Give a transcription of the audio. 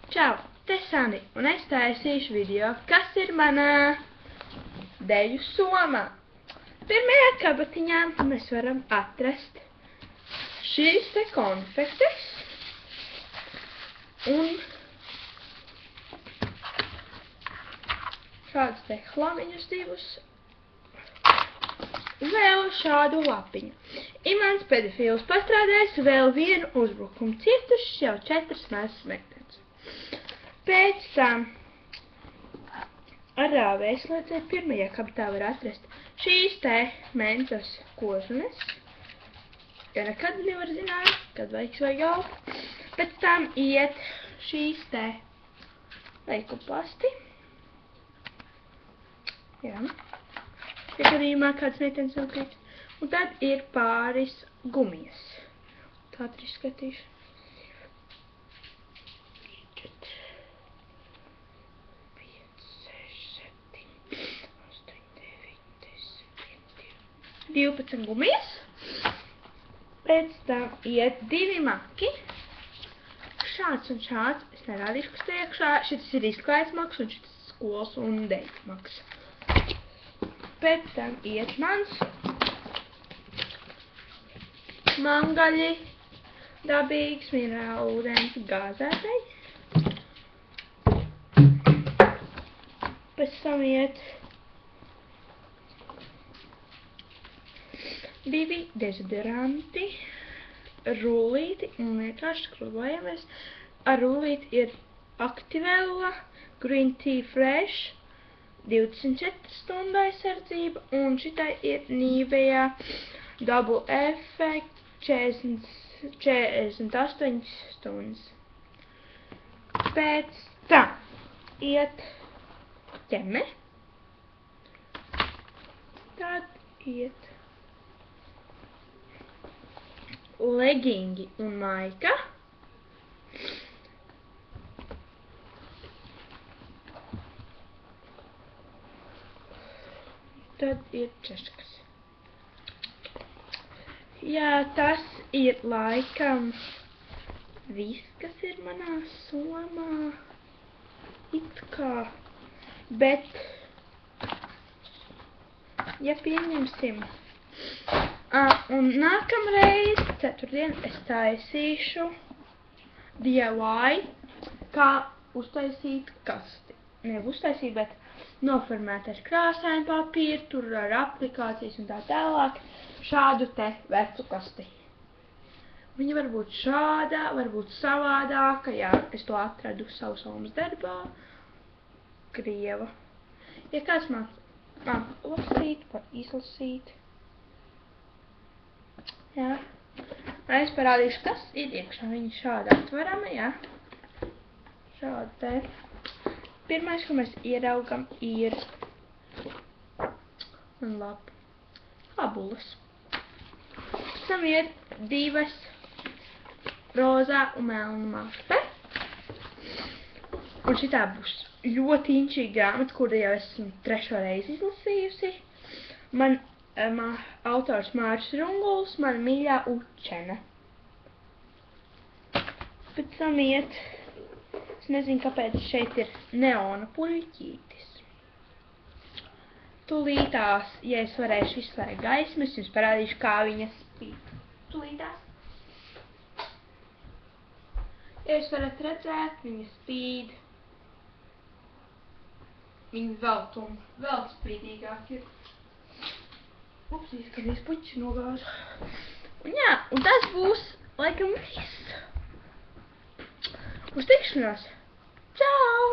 Čau, te Sani, un es taisīšu video, kas ir manā deju somā. Pirmajā kabatiņā mēs varam atrast šīs te konfektes un šādus te hlamiņus divus. Vēl šādu lapiņu. Imants pedofils pastrādājis vēl vienu uzbrukumu, cietušas jau 4 mazas meitenes. Pēc tam ar rāvēslēdzē pirmajā kabatā var atrast šīs te mentas kozunes, jo nekad nevar zināt, kad vajag elpu. Pēc tam iet šīs te leikuplasti. Jā. Ja gadījumā kāds meitenes nav krīts. Un tad ir pāris gumijas. Tātad izskatīšu. 4, 5, 6, 7, 8, 9, 10, 12 gumijas. Pēc tam iet 2 maki. Šāds un šāds. Es nerādīšu, kas te iekšā. Šitas ir izklaides maks un šitas skolas un deju maks. Pēc tam iet mans mangaļi, dabīgs minerāla ūdens gāzētai. Pēc tam iet 2 dezodoranti, rullīti un vienkārši skrubējamies. Ar rullīti ir Activella, Green Tea Fresh, 24 stundu aizsardzība, un šitai ir Nivea Double Effect 48 stundas. Pēc tam iet ķeme, tad iet legingi un maika, tad ir češkas. Jā, tas ir laikam viss, kas ir manā somā. It kā. Bet, ja pieņemsim. Un nākamreiz, ceturtdien, es taisīšu DIY, kā uztaisīt kasti. Ne uztaisīt, bet noformēt ar krāsainu papīru, tur ar aplikācijas un tā tālāk. Šādu te vecu kasti. Viņa var būt šādā, varbūt savādāka, jā, es to atradu savu somas darbā. Krieva. Ja kāds man lasīt, var izlasīt. Jā. Es parādīšu, kas ir iekšā. Viņa šādā atverama, jā. Šāda te. Pirmais, ko mēs ieraugam, ir labulas. Pēc tam ir 2 rozā un melna mape. Un šitā būs ļoti inčīga grāmata, kuru jau esmu 3. reizi izlasījusi. Man autors Māris Runguls, man mīļā učene. Pēc tam iet, es nezinu, kāpēc šeit ir neona puļķītis. Tūlītās, ja es varēšu izslēgt gaismu, es jums parādīšu, kā viņa spīd. Tūlītās. Ja jūs varat redzēt, viņa spīd. Viņa vēl spīdīgāk ir. Ups, izskaties, puķi nogāzu. Un jā, un tas būs, laikam, viss. Uz tikšanos! Čau!